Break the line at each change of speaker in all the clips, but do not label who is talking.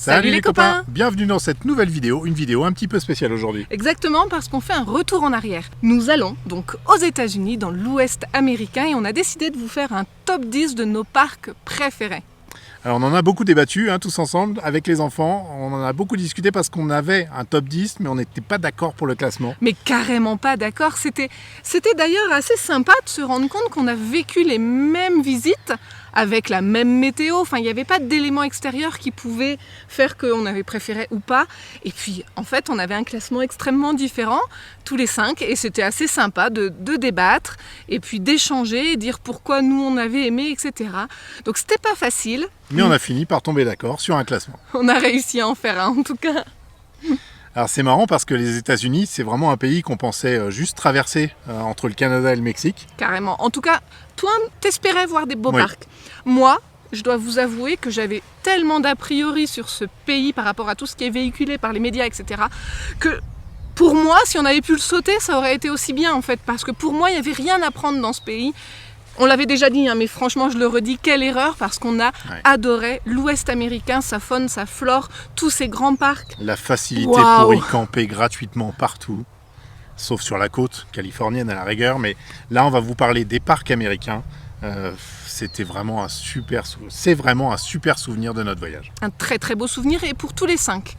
Salut les copains! Bienvenue dans cette nouvelle vidéo, une vidéo un petit peu spéciale aujourd'hui.
Exactement, parce qu'on fait un retour en arrière. Nous allons donc aux États-Unis, dans l'Ouest américain, et on a décidé de vous faire un top 10 de nos parcs préférés.
Alors on en a beaucoup débattu, tous ensemble, avec les enfants. On en a beaucoup discuté parce qu'on avait un top 10, mais on n'était pas d'accord pour le classement.
Mais carrément pas d'accord. C'était d'ailleurs assez sympa de se rendre compte qu'on a vécu les mêmes visites avec la même météo. Enfin, il n'y avait pas d'éléments extérieurs qui pouvaient faire qu'on avait préféré ou pas. Et puis, en fait, on avait un classement extrêmement différent, tous les 5, et c'était assez sympa de débattre, et puis d'échanger, dire pourquoi nous on avait aimé, etc. Donc, c'était pas facile.
Mais on a fini par tomber d'accord sur un classement.
On a réussi à en faire un, en tout cas.
Alors c'est marrant parce que les États-Unis, c'est vraiment un pays qu'on pensait juste traverser entre le Canada et le Mexique.
Carrément. En tout cas, toi, t'espérais voir des beaux
Oui.
parcs. Moi, je dois vous avouer que j'avais tellement d'a priori sur ce pays par rapport à tout ce qui est véhiculé par les médias, etc., que pour moi, si on avait pu le sauter, ça aurait été aussi bien, en fait. Parce que pour moi, il n'y avait rien à prendre dans ce pays. On l'avait déjà dit, mais franchement, je le redis, quelle erreur, parce qu'on a adoré l'Ouest américain, sa faune, sa flore, tous ces grands parcs.
La facilité pour y camper gratuitement partout, sauf sur la côte californienne à la rigueur. Mais là, on va vous parler des parcs américains. C'est vraiment un super souvenir de notre voyage.
Un très très beau souvenir, et pour tous les 5,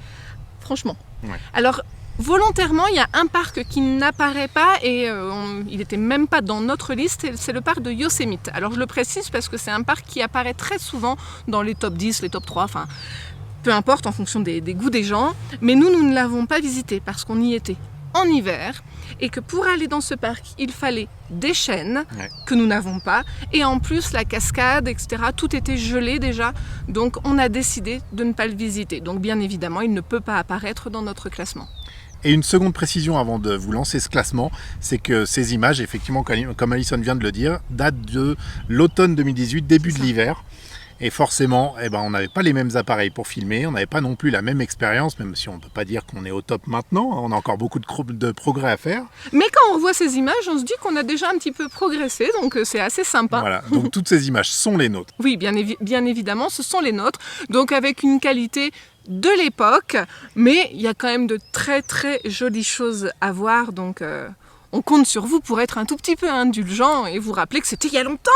franchement.
Ouais.
Alors, volontairement, il y a un parc qui n'apparaît pas et il n'était même pas dans notre liste, c'est le parc de Yosemite. Alors je le précise parce que c'est un parc qui apparaît très souvent dans les top 10, les top 3, enfin peu importe en fonction des goûts des gens. Mais nous ne l'avons pas visité parce qu'on y était en hiver et que pour aller dans ce parc, il fallait des chênes que nous n'avons pas, et en plus la cascade, etc. Tout était gelé déjà, donc on a décidé de ne pas le visiter. Donc bien évidemment, il ne peut pas apparaître dans notre classement.
Et une seconde précision avant de vous lancer ce classement, c'est que ces images, effectivement, comme Alison vient de le dire, datent de l'automne 2018, début de l'hiver. Et forcément, on n'avait pas les mêmes appareils pour filmer, on n'avait pas non plus la même expérience, même si on ne peut pas dire qu'on est au top maintenant, on a encore beaucoup de progrès à faire.
Mais quand on voit ces images, on se dit qu'on a déjà un petit peu progressé, donc c'est assez sympa.
Voilà, donc toutes ces images sont les nôtres.
Oui, bien évidemment, ce sont les nôtres, donc avec une qualité de l'époque, mais il y a quand même de très très jolies choses à voir, donc on compte sur vous pour être un tout petit peu indulgent et vous rappeler que c'était il y a longtemps.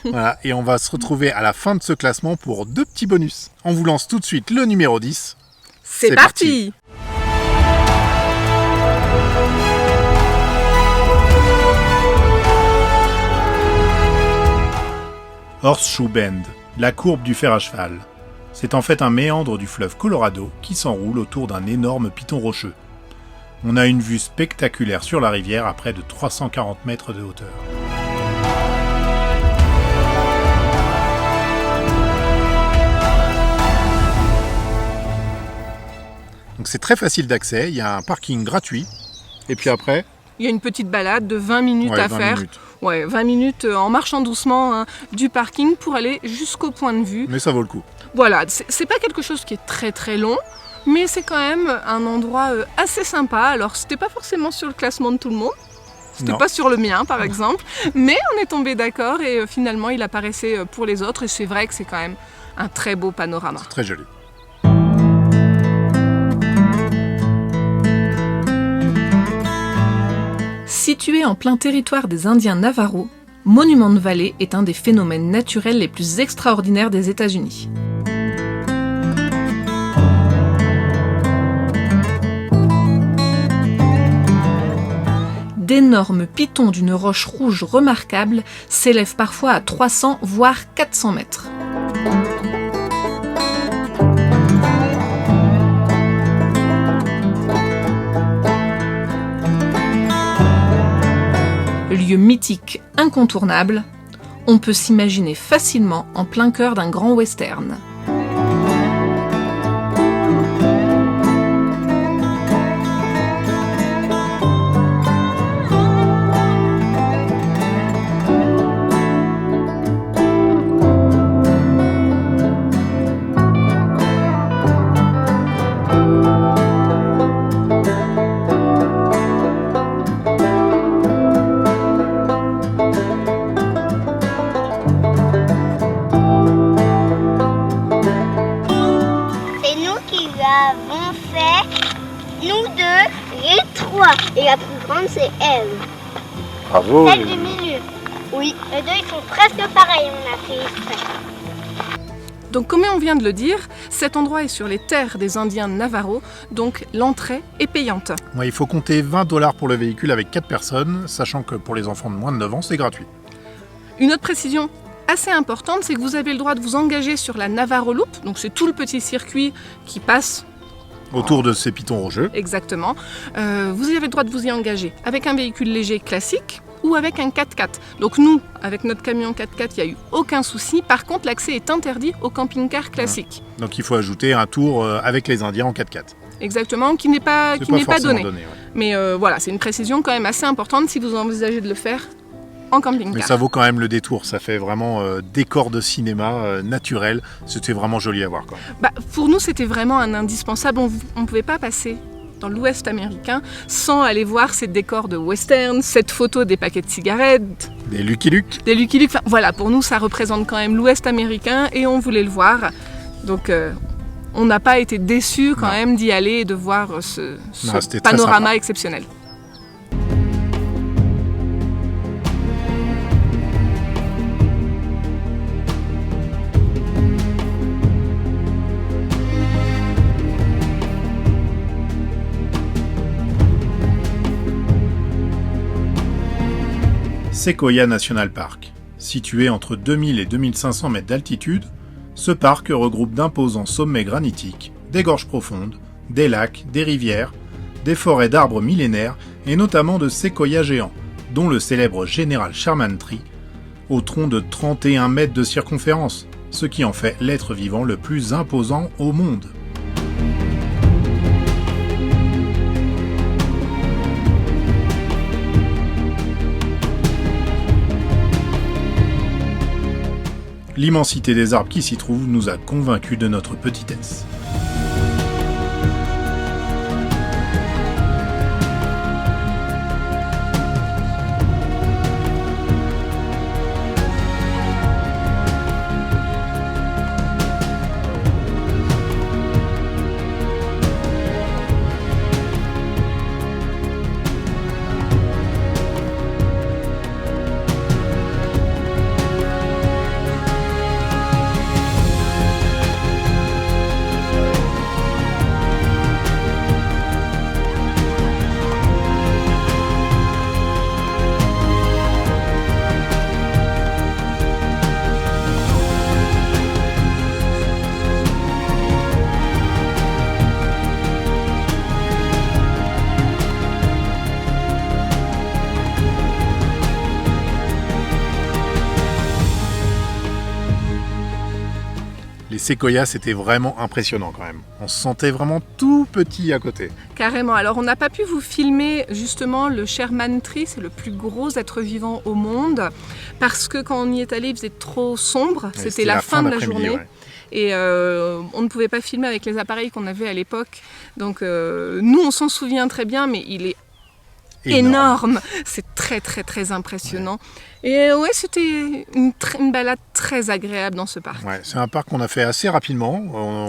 Voilà, et on va se retrouver à la fin de ce classement pour 2 petits bonus. On vous lance tout de suite le numéro 10.
C'est parti.
Horseshoe Bend, la courbe du fer à cheval. C'est en fait un méandre du fleuve Colorado qui s'enroule autour d'un énorme piton rocheux. On a une vue spectaculaire sur la rivière à près de 340 mètres de hauteur. Donc c'est très facile d'accès, il y a un parking gratuit, et puis après...
Il y a une petite balade de 20 minutes à
20
faire.
Minutes.
Ouais, 20 minutes en marchant doucement du parking pour aller jusqu'au point de vue.
Mais ça vaut le coup.
Voilà, c'est pas quelque chose qui est très très long, mais c'est quand même un endroit assez sympa. Alors c'était pas forcément sur le classement de tout le monde, c'était pas sur le mien par exemple, mais on est tombé d'accord et finalement il apparaissait pour les autres, et c'est vrai que c'est quand même un très beau panorama.
C'est très joli.
Situé en plein territoire des Indiens Navajo, Monument Valley est un des phénomènes naturels les plus extraordinaires des États-Unis. D'énormes pitons d'une roche rouge remarquable s'élèvent parfois à 300 voire 400 mètres. Lieu mythique incontournable, on peut s'imaginer facilement en plein cœur d'un grand western.
qui l'avons fait, nous deux et trois. Et la plus grande, c'est elle.
Bravo.
Celle du milieu. Oui, les deux, ils sont presque pareils, on a fait exprès.
Donc comme on vient de le dire, cet endroit est sur les terres des Indiens Navajo, donc l'entrée est payante.
Ouais, il faut compter $20 pour le véhicule avec 4 personnes, sachant que pour les enfants de moins de 9 ans, c'est gratuit.
Une autre précision assez importante, c'est que vous avez le droit de vous engager sur la Navarro Loop, donc c'est tout le petit circuit qui passe
Autour de ces pitons rocheux.
exactement. Vous avez le droit de vous y engager avec un véhicule léger classique ou avec un 4x4. Donc nous, avec notre camion 4x4, il n'y a eu aucun souci. Par contre, l'accès est interdit au camping-car classique.
Donc il faut ajouter un tour avec les Indiens en 4x4.
Exactement, qui n'est pas
forcément
donné.
donné, ouais.
Mais voilà, c'est une précision quand même assez importante si vous envisagez de le faire en camping-car.
Mais ça vaut quand même le détour, ça fait vraiment décor de cinéma naturel. C'était vraiment joli à voir quand même.
Bah, pour nous, c'était vraiment un indispensable. On ne pouvait pas passer dans l'Ouest américain sans aller voir ces décors de western, cette photo des paquets de cigarettes,
Des Lucky Luke.
des Lucky Luke. Enfin, voilà, pour nous, ça représente quand même l'Ouest américain et on voulait le voir. Donc, on n'a pas été déçus quand
Non.
même d'y aller et de voir ce
Non, c'était très
panorama
sympa.
exceptionnel.
Sequoia National Park. Situé entre 2000 et 2500 mètres d'altitude, ce parc regroupe d'imposants sommets granitiques, des gorges profondes, des lacs, des rivières, des forêts d'arbres millénaires et notamment de séquoias géants, dont le célèbre General Sherman Tree, au tronc de 31 mètres de circonférence, ce qui en fait l'être vivant le plus imposant au monde. L'immensité des arbres qui s'y trouvent nous a convaincus de notre petitesse. Les séquoias, c'était vraiment impressionnant quand même. On se sentait vraiment tout petit à côté.
Carrément. Alors, on n'a pas pu vous filmer justement le Sherman Tree, c'est le plus gros être vivant au monde, parce que quand on y est allé, il faisait trop sombre.
Ouais,
C'était la fin de la
d'après-midi,
journée.
ouais.
Et on ne pouvait pas filmer avec les appareils qu'on avait à l'époque. Donc, nous, on s'en souvient très bien, mais il est énorme. C'est très, très, très impressionnant. Et ouais, c'était une balade très agréable dans ce parc.
Ouais, c'est un parc qu'on a fait assez rapidement.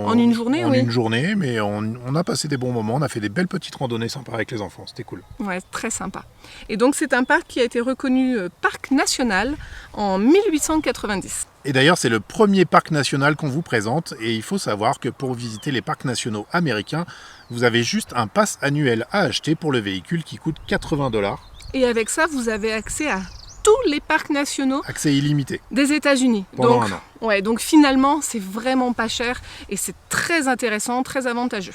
En une journée,
en
oui.
une journée, mais on a passé des bons moments. On a fait des belles petites randonnées sympas avec les enfants. C'était cool.
Ouais, très sympa. Et donc, c'est un parc qui a été reconnu parc national en 1890.
Et d'ailleurs, c'est le premier parc national qu'on vous présente. Et il faut savoir que pour visiter les parcs nationaux américains, vous avez juste un pass annuel à acheter pour le véhicule qui coûte $80.
Et avec ça, vous avez accès à tous les parcs nationaux
Accès illimité
des États-Unis.
pendant
Donc,
un an.
ouais, donc finalement, c'est vraiment pas cher et c'est très intéressant, très avantageux.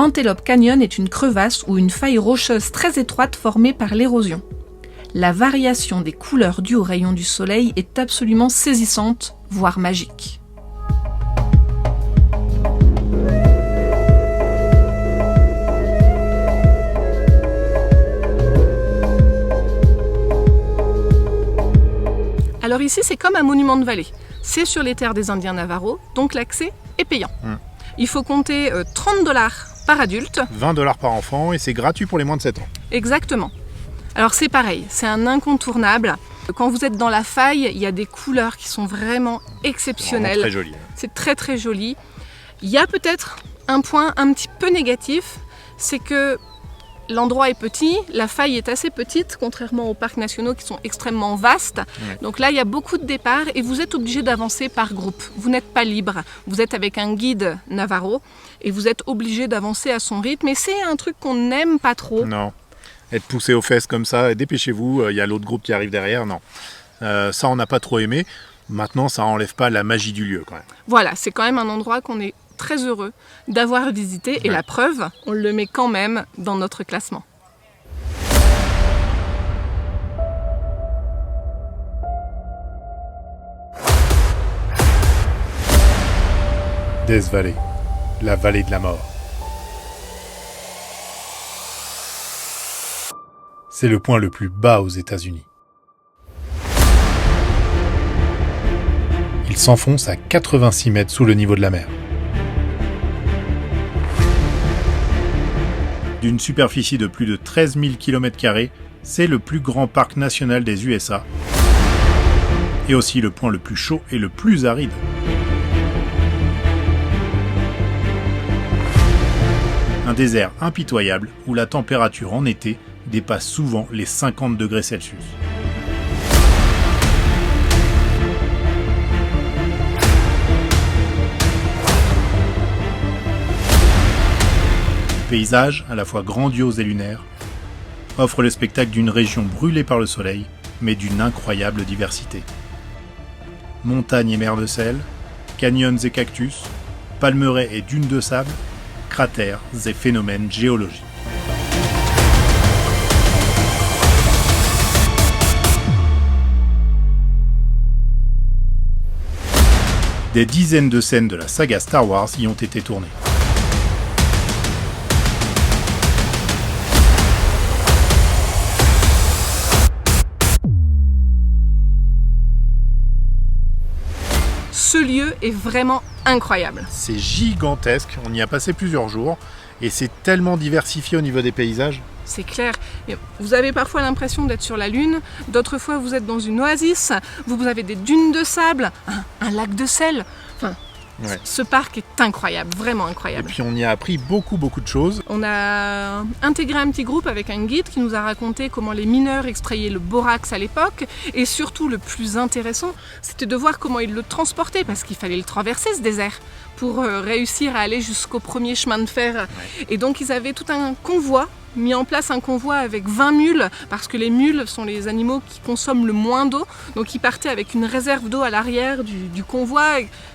Antelope Canyon est une crevasse ou une faille rocheuse très étroite formée par l'érosion. La variation des couleurs dues aux rayons du soleil est absolument saisissante, voire magique. Alors ici, c'est comme un monument de vallée. C'est sur les terres des Indiens Navajo, donc l'accès est payant. Il faut compter $30 par adulte.
$20 par enfant et c'est gratuit pour les moins de 7 ans.
Exactement. Alors c'est pareil, c'est un incontournable. Quand vous êtes dans la faille, il y a des couleurs qui sont vraiment exceptionnelles.
Très joli.
C'est très très joli. Il y a peut-être un point un petit peu négatif, c'est que l'endroit est petit, la faille est assez petite, contrairement aux parcs nationaux qui sont extrêmement vastes. Ouais. Donc là, il y a beaucoup de départs et vous êtes obligé d'avancer par groupe. Vous n'êtes pas libre. Vous êtes avec un guide Navarro et vous êtes obligé d'avancer à son rythme. Et c'est un truc qu'on n'aime pas trop.
Non. Être poussé aux fesses comme ça, dépêchez-vous, il y a l'autre groupe qui arrive derrière. Non. Ça, on n'a pas trop aimé. Maintenant, ça n'enlève pas la magie du lieu quand même.
Voilà, c'est quand même un endroit qu'on est très heureux d'avoir visité et la preuve, on le met quand même dans notre classement.
Death Valley, la vallée de la mort. C'est le point le plus bas aux États-Unis. Il s'enfonce à 86 mètres sous le niveau de la mer. D'une superficie de plus de 13 000 km², c'est le plus grand parc national des USA et aussi le point le plus chaud et le plus aride. Un désert impitoyable où la température en été dépasse souvent les 50 degrés Celsius. Paysage à la fois grandiose et lunaire, offre le spectacle d'une région brûlée par le soleil, mais d'une incroyable diversité. Montagnes et mers de sel, canyons et cactus, palmeraies et dunes de sable, cratères et phénomènes géologiques. Des dizaines de scènes de la saga Star Wars y ont été tournées.
Ce lieu est vraiment incroyable.
C'est gigantesque, on y a passé plusieurs jours et c'est tellement diversifié au niveau des paysages.
C'est clair. Vous avez parfois l'impression d'être sur la Lune, d'autres fois vous êtes dans une oasis, vous avez des dunes de sable, un lac de sel. Enfin, ce parc est incroyable, vraiment incroyable.
Et puis on y a appris beaucoup de choses.
On a intégré un petit groupe avec un guide qui nous a raconté comment les mineurs extrayaient le borax à l'époque et surtout le plus intéressant, c'était de voir comment ils le transportaient parce qu'il fallait le traverser ce désert pour réussir à aller jusqu'au premier chemin de fer. Et donc ils avaient tout un convoi, mis en place un convoi avec 20 mules, parce que les mules sont les animaux qui consomment le moins d'eau, donc ils partaient avec une réserve d'eau à l'arrière du convoi,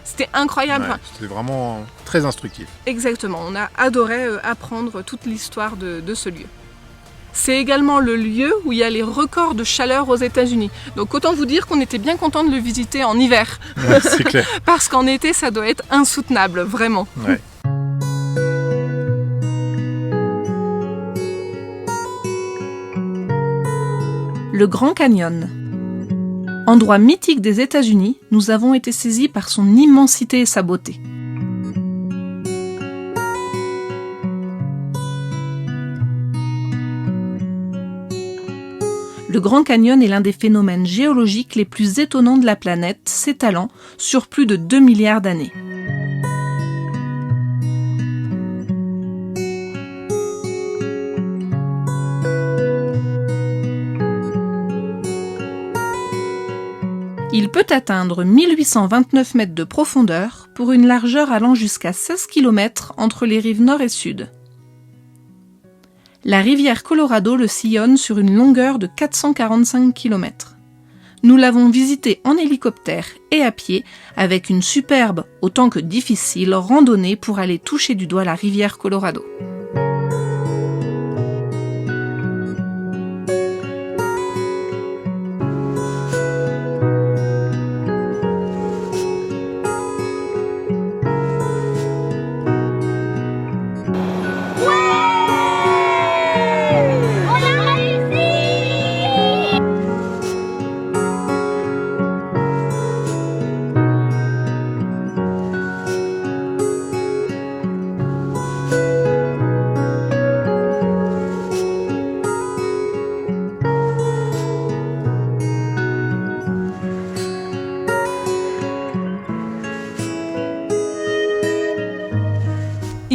c'était incroyable.
C'était vraiment très instructif.
Exactement, on a adoré apprendre toute l'histoire de ce lieu. C'est également le lieu où il y a les records de chaleur aux États-Unis. Donc autant vous dire qu'on était bien content de le visiter en hiver.
Ouais, c'est clair.
Parce qu'en été, ça doit être insoutenable, vraiment.
Ouais.
Le Grand Canyon. Endroit mythique des États-Unis, nous avons été saisis par son immensité et sa beauté. Le Grand Canyon est l'un des phénomènes géologiques les plus étonnants de la planète, s'étalant sur plus de 2 milliards d'années. Il peut atteindre 1829 mètres de profondeur pour une largeur allant jusqu'à 16 km entre les rives nord et sud. La rivière Colorado le sillonne sur une longueur de 445 km. Nous l'avons visité en hélicoptère et à pied avec une superbe, autant que difficile, randonnée pour aller toucher du doigt la rivière Colorado.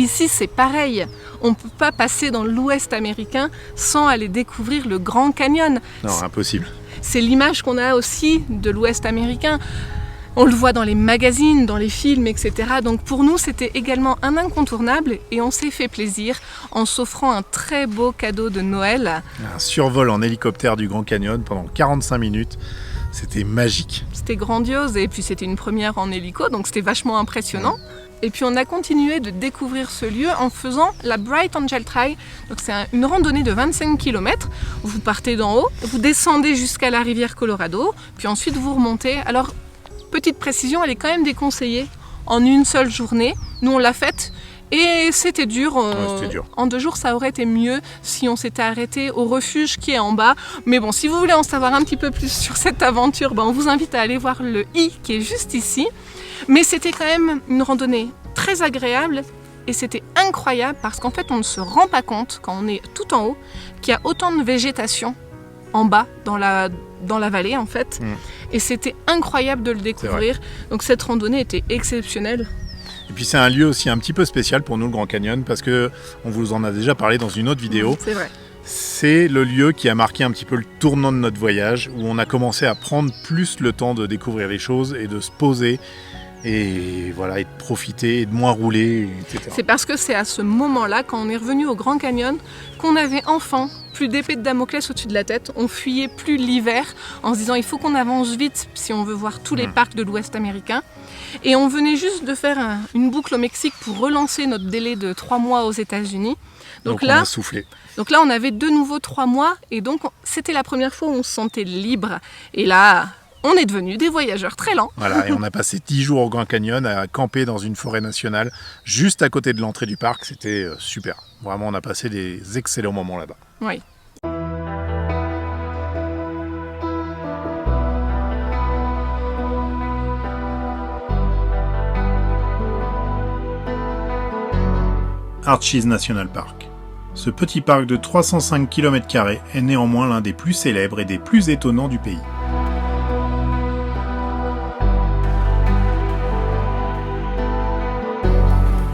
Ici, c'est pareil. On ne peut pas passer dans l'Ouest américain sans aller découvrir le Grand Canyon.
Non, impossible.
C'est l'image qu'on a aussi de l'Ouest américain. On le voit dans les magazines, dans les films, etc. Donc pour nous, c'était également un incontournable et on s'est fait plaisir en s'offrant un très beau cadeau de Noël.
Un survol en hélicoptère du Grand Canyon pendant 45 minutes. C'était magique.
C'était grandiose et puis c'était une première en hélico, donc c'était vachement impressionnant. Et puis on a continué de découvrir ce lieu en faisant la Bright Angel Trail. Donc c'est une randonnée de 25 km. Vous partez d'en haut, vous descendez jusqu'à la rivière Colorado, puis ensuite vous remontez. Alors, petite précision, elle est quand même déconseillée en une seule journée. Nous on l'a faite. Et c'était dur.
C'était dur.
En 2 jours, ça aurait été mieux si on s'était arrêté au refuge qui est en bas. Mais bon, si vous voulez en savoir un petit peu plus sur cette aventure, on vous invite à aller voir le i qui est juste ici. Mais c'était quand même une randonnée très agréable et c'était incroyable parce qu'en fait, on ne se rend pas compte quand on est tout en haut qu'il y a autant de végétation en bas dans la vallée en fait. Et c'était incroyable de le découvrir. Donc cette randonnée était exceptionnelle.
Et puis c'est un lieu aussi un petit peu spécial pour nous, le Grand Canyon, parce que on vous en a déjà parlé dans une autre vidéo.
C'est vrai.
C'est le lieu qui a marqué un petit peu le tournant de notre voyage, où on a commencé à prendre plus le temps de découvrir les choses et de se poser et voilà, et de profiter, et de moins rouler, etc.
C'est parce que c'est à ce moment-là, quand on est revenu au Grand Canyon, qu'on avait enfin plus d'épée de Damoclès au-dessus de la tête. On fuyait plus l'hiver en se disant il faut qu'on avance vite si on veut voir tous les parcs de l'Ouest américain. Et on venait juste de faire une boucle au Mexique pour relancer notre délai de 3 mois aux États-Unis.
Donc
là,
on a soufflé.
Donc là, on avait de nouveau 3 mois et donc c'était la première fois où on se sentait libre. Et là, on est devenus des voyageurs très lents.
Voilà, et on a passé 10 jours au Grand Canyon à camper dans une forêt nationale juste à côté de l'entrée du parc. C'était super. Vraiment, on a passé des excellents moments là-bas.
Oui.
Arches National Park. Ce petit parc de 305 km² est néanmoins l'un des plus célèbres et des plus étonnants du pays.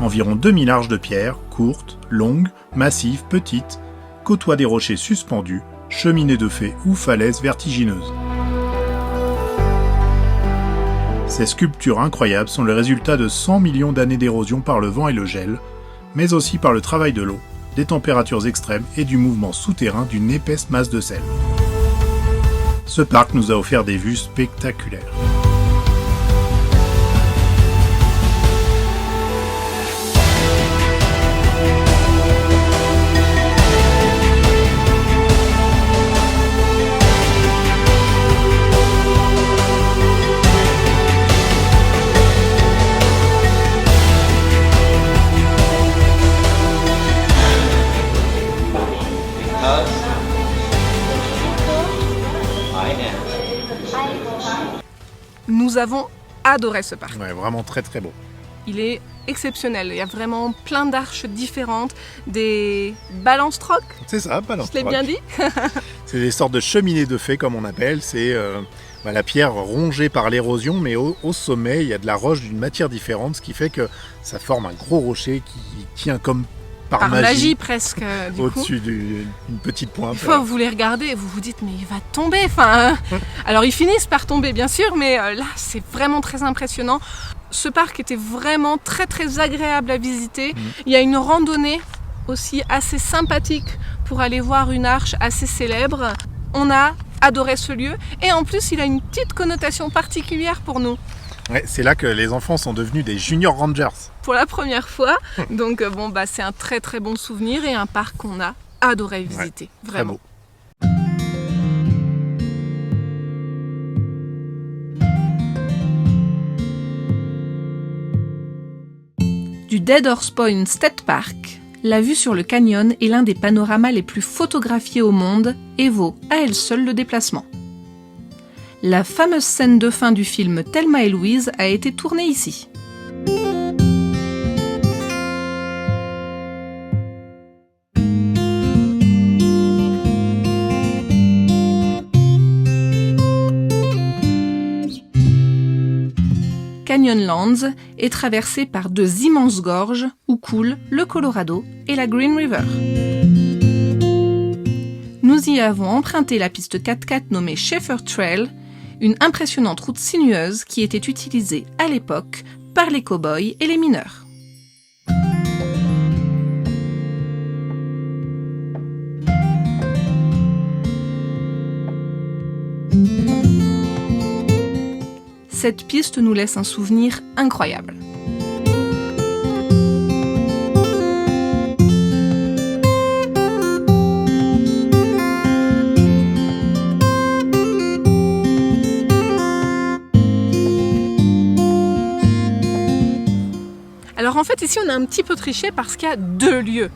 Environ 2000 arches de pierre, courtes, longues, massives, petites, côtoient des rochers suspendus, cheminées de fées ou falaises vertigineuses. Ces sculptures incroyables sont le résultat de 100 millions d'années d'érosion par le vent et le gel, mais aussi par le travail de l'eau, des températures extrêmes et du mouvement souterrain d'une épaisse masse de sel. Ce parc nous a offert des vues spectaculaires.
Nous avons adoré ce parc.
Ouais, vraiment très très beau.
Il est exceptionnel. Il y a vraiment plein d'arches différentes, des balance-trocs.
C'est ça, balance.
Je l'ai bien dit.
C'est des sortes de cheminées de fées comme on appelle. C'est la pierre rongée par l'érosion, mais au sommet, il y a de la roche d'une matière différente, ce qui fait que ça forme un gros rocher qui tient comme par magie
presque.
au-dessus d'une petite pointe.
Une fois vous les regardez, vous vous dites mais il va tomber. Enfin, alors ils finissent par tomber bien sûr, mais là c'est vraiment très impressionnant. Ce parc était vraiment très très agréable à visiter. Il y a une randonnée aussi assez sympathique pour aller voir une arche assez célèbre. On a adoré ce lieu et en plus il a une petite connotation particulière pour nous.
Ouais, c'est là que les enfants sont devenus des junior rangers.
Pour la première fois, donc c'est un très très bon souvenir et un parc qu'on a adoré visiter, vraiment.
Très beau.
Du Dead Horse Point State Park, la vue sur le canyon est l'un des panoramas les plus photographiés au monde et vaut à elle seule le déplacement. La fameuse scène de fin du film Thelma et Louise a été tournée ici. Canyonlands est traversé par 2 immenses gorges où coulent le Colorado et la Green River. Nous y avons emprunté la piste 4x4 nommée Shepherd Trail, une impressionnante route sinueuse qui était utilisée à l'époque par les cow-boys et les mineurs. Cette piste nous laisse un souvenir incroyable. Alors en fait ici on a un petit peu triché parce qu'il y a 2 lieux.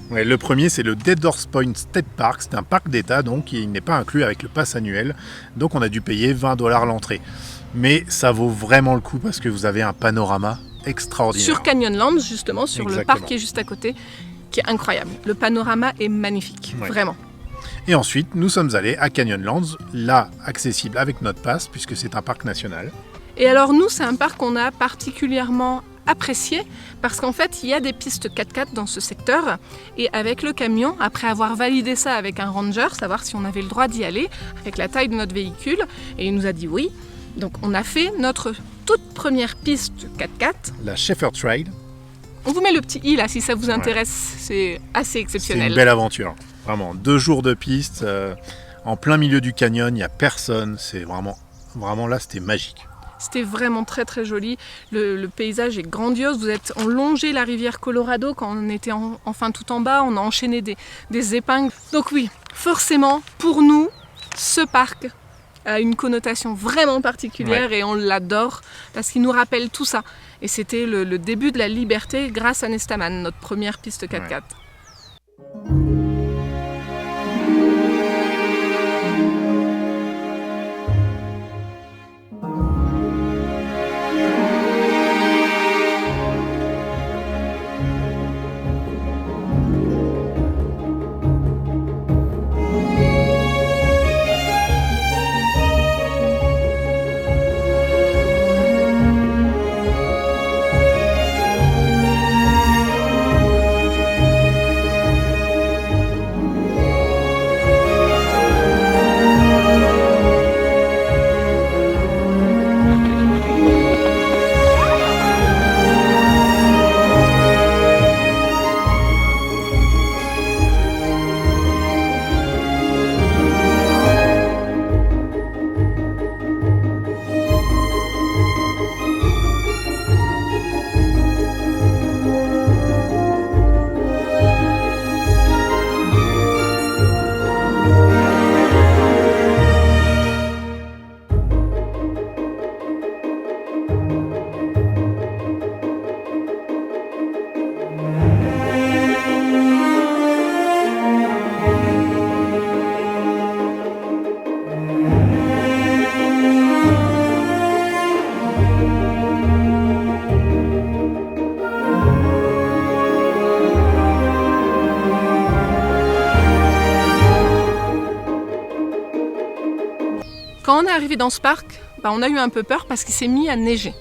Ouais, le premier, c'est le Dead Horse Point State Park. C'est un parc d'État, donc il n'est pas inclus avec le pass annuel. Donc on a dû payer $20 l'entrée. Mais ça vaut vraiment le coup parce que vous avez un panorama extraordinaire.
Sur Canyonlands, justement, sur
Exactement.
le parc qui est juste à côté, qui est incroyable. Le panorama est magnifique,
Ouais.
vraiment.
Et ensuite, nous sommes allés à Canyonlands, là accessible avec notre pass, puisque c'est un parc national.
Et alors nous, c'est un parc qu'on a particulièrement apprécié parce qu'en fait, il y a des pistes 4x4 dans ce secteur et avec le camion, après avoir validé ça avec un ranger, savoir si on avait le droit d'y aller avec la taille de notre véhicule, et il nous a dit oui. Donc on a fait notre toute première piste 4x4.
La Shepherd Trail,
On vous met le petit i là si ça vous intéresse, c'est assez
c'est
exceptionnel.
une belle aventure. Vraiment, 2 jours de piste, en plein milieu du canyon, il n'y a personne. C'est vraiment là, c'était magique.
C'était vraiment très très joli. Le paysage est grandiose. On longeait la rivière Colorado quand on était enfin tout en bas. On a enchaîné des épingles. Donc oui, forcément, pour nous, ce parc a une connotation vraiment particulière et on l'adore parce qu'il nous rappelle tout ça. Et c'était le début de la liberté grâce à Nestaman, notre première piste 4x4.
Ouais.
Quand on est arrivé dans ce parc, on a eu un peu peur parce qu'il s'est mis à neiger.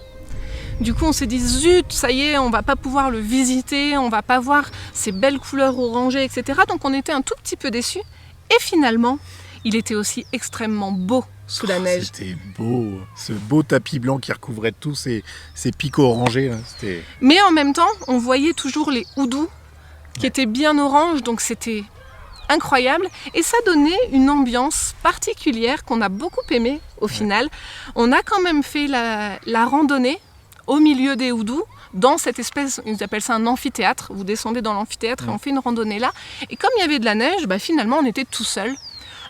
Du coup, on s'est dit zut, ça y est, on va pas pouvoir le visiter, on va pas voir ces belles couleurs orangées, etc. Donc on était un tout petit peu déçus. Et finalement, il était aussi extrêmement beau sous la neige.
C'était beau, ce beau tapis blanc qui recouvrait tous ces pics orangés. Là, c'était...
Mais en même temps, on voyait toujours les houdous qui étaient bien oranges, donc c'était incroyable. Et ça donnait une ambiance particulière qu'on a beaucoup aimée au final. On a quand même fait la randonnée au milieu des houdous, dans cette espèce, ils appellent ça un amphithéâtre. Vous descendez dans l'amphithéâtre et on fait une randonnée là. Et comme il y avait de la neige, finalement on était tout seul.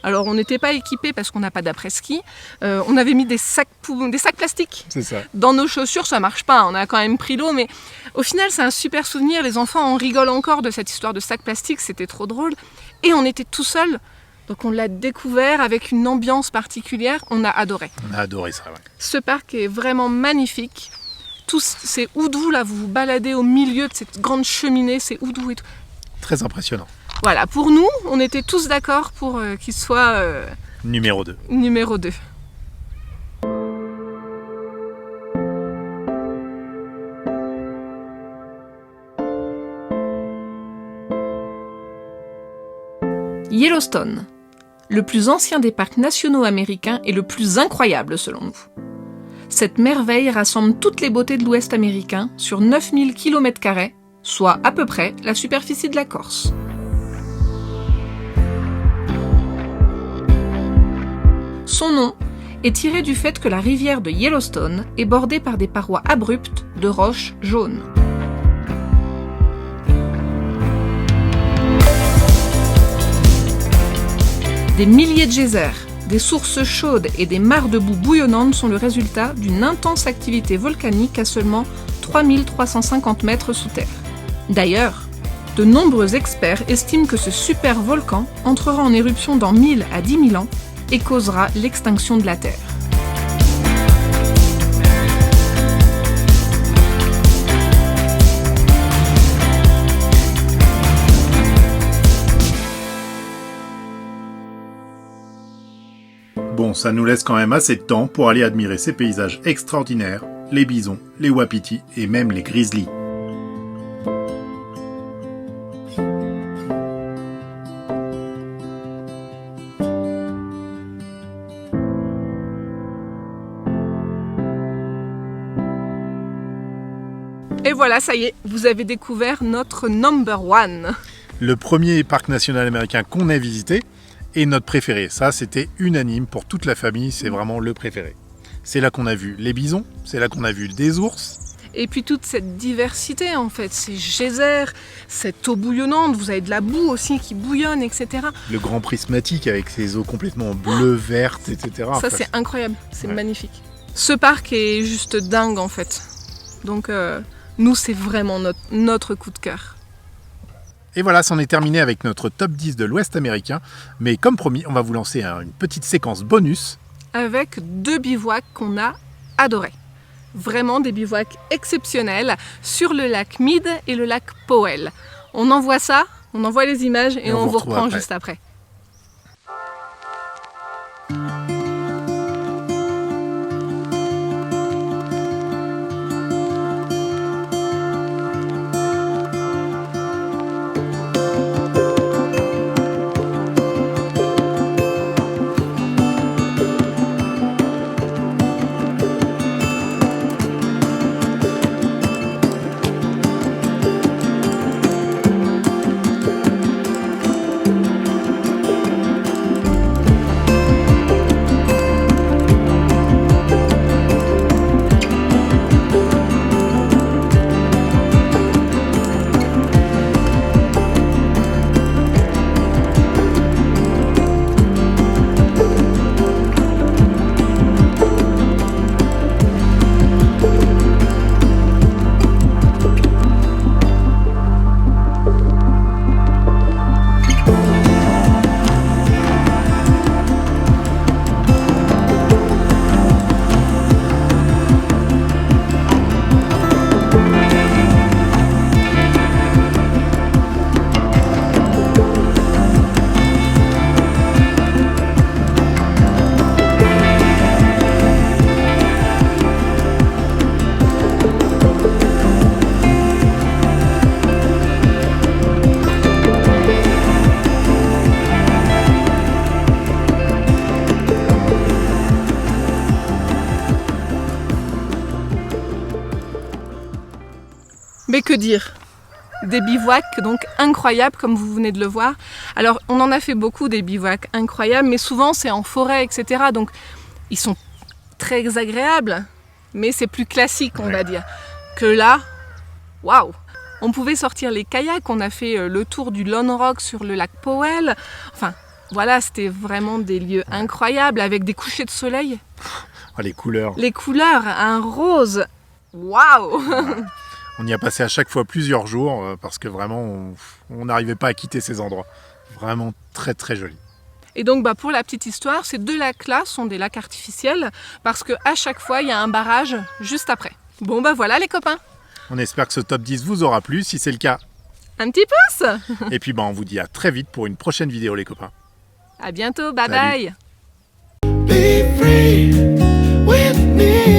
Alors on n'était pas équipés parce qu'on n'a pas d'après-ski. On avait mis des sacs plastiques
C'est ça.
dans nos chaussures, ça marche pas. On a quand même pris l'eau, mais au final c'est un super souvenir. Les enfants en rigolent encore de cette histoire de sacs plastiques, c'était trop drôle. Et on était tout seul, donc on l'a découvert avec une ambiance particulière. On a adoré.
On a adoré ça, ouais.
Ce parc est vraiment magnifique. Tous ces houdous là, vous vous baladez au milieu de cette grande cheminée, ces houdous et tout.
Très impressionnant.
Voilà, pour nous, on était tous d'accord pour qu'il soit
Numéro 2.
numéro 2. Yellowstone, le plus ancien des parcs nationaux américains et le plus incroyable selon nous. Cette merveille rassemble toutes les beautés de l'Ouest américain sur 9000 km², soit à peu près la superficie de la Corse. Son nom est tiré du fait que la rivière de Yellowstone est bordée par des parois abruptes de roches jaunes. Des milliers de geysers, des sources chaudes et des mares de boue bouillonnantes sont le résultat d'une intense activité volcanique à seulement 3350 mètres sous terre. D'ailleurs, de nombreux experts estiment que ce super volcan entrera en éruption dans 1000 à 10 000 ans et causera l'extinction de la Terre.
Bon, ça nous laisse quand même assez de temps pour aller admirer ces paysages extraordinaires, les bisons, les wapitis et même les grizzlies.
Et voilà, ça y est, vous avez découvert notre number one.
Le premier parc national américain qu'on ait visité et notre préféré. Ça, c'était unanime pour toute la famille, c'est vraiment le préféré. C'est là qu'on a vu les bisons, c'est là qu'on a vu des ours.
Et puis toute cette diversité en fait, ces geysers, cette eau bouillonnante, vous avez de la boue aussi qui bouillonne, etc.
Le grand prismatique avec ses eaux complètement bleues, vertes, etc.
Ça c'est incroyable, c'est magnifique. Ce parc est juste dingue en fait. Donc nous c'est vraiment notre coup de cœur.
Et voilà, c'en est terminé avec notre top 10 de l'Ouest américain. Mais comme promis, on va vous lancer une petite séquence bonus.
Avec 2 bivouacs qu'on a adorés. Vraiment des bivouacs exceptionnels sur le lac Mead et le lac Powell. On envoie ça, on envoie les images et on vous reprend juste après. Mais que dire? Des bivouacs donc incroyables comme vous venez de le voir. Alors on en a fait beaucoup des bivouacs incroyables, mais souvent c'est en forêt, etc. Donc ils sont très agréables, mais c'est plus classique on va dire. Que là, waouh! On pouvait sortir les kayaks, on a fait le tour du Lone Rock sur le lac Powell. Enfin voilà, c'était vraiment des lieux incroyables avec des couchers de soleil.
Oh, les couleurs.
Les couleurs, un rose. Waouh!
On y a passé à chaque fois plusieurs jours parce que vraiment on n'arrivait pas à quitter ces endroits. Vraiment très très joli.
Et donc pour la petite histoire, ces 2 lacs-là sont des lacs artificiels parce qu'à chaque fois il y a un barrage juste après. Bon voilà les copains.
On espère que ce top 10 vous aura plu. Si c'est le cas,
un petit pouce.
Et puis on vous dit à très vite pour une prochaine vidéo les copains.
À bientôt, bye bye.
Be free with me.